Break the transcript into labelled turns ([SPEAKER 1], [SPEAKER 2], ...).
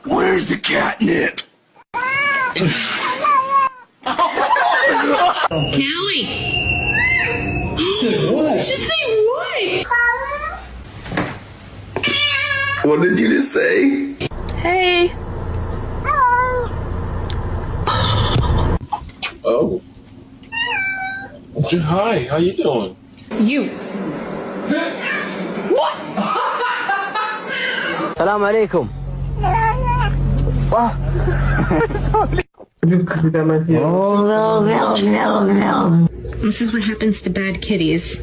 [SPEAKER 1] Where's the catnip?
[SPEAKER 2] Callie! What? She said what?
[SPEAKER 1] What did you just say?
[SPEAKER 2] Hey.
[SPEAKER 3] Oh. Hi, how you doing?
[SPEAKER 2] You.
[SPEAKER 4] السلام عليكم.
[SPEAKER 2] This is what happens to bad kitties.